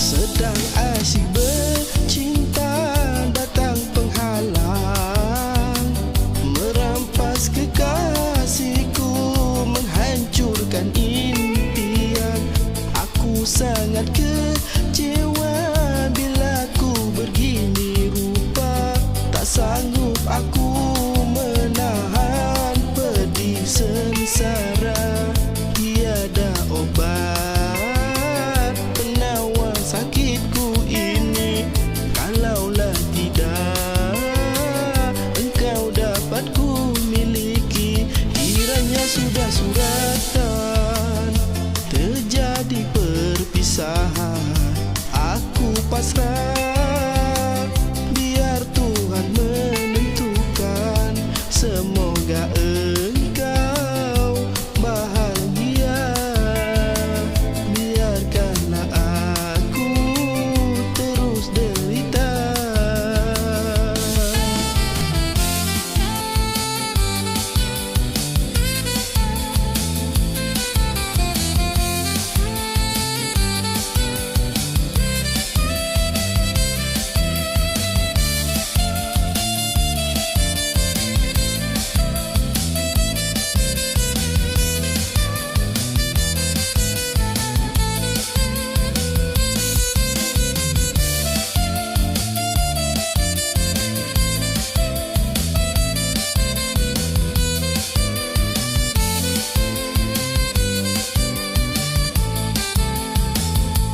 Sedang asyik bercinta, datang penghalang, merampas kekasihku, menghancurkan impian. Aku sangat kecewa bila ku begini rupa, tak sanggup aku menahan pedih sengsara. Tiada obat penawar sakitku ini, kalaulah tidak engkau dapat ku miliki. Kiranya sudah suratan, terjadi perpisahan, aku pasrah, biar Tuhan menentukan. Semoga engkau bahagia, biarkanlah aku terus derita.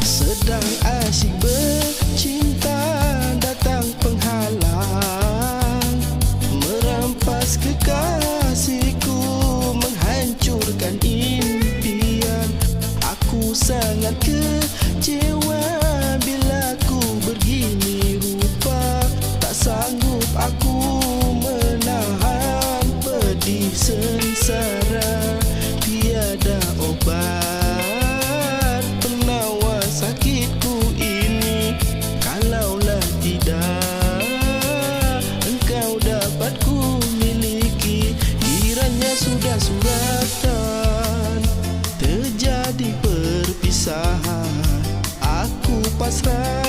Sedang asyik bercinta, datang penghalang, merampas kekasihku, menghancurkan impian. Aku sangat kecewa bila ku begini rupa, tak sanggup aku menahan pedih sengsara. Tiada obat penawar sakitku ini, kalaulah tidak engkau dapat ku miliki. Kiranya sudah suratan, terjadi perpisahan, aku pasrah,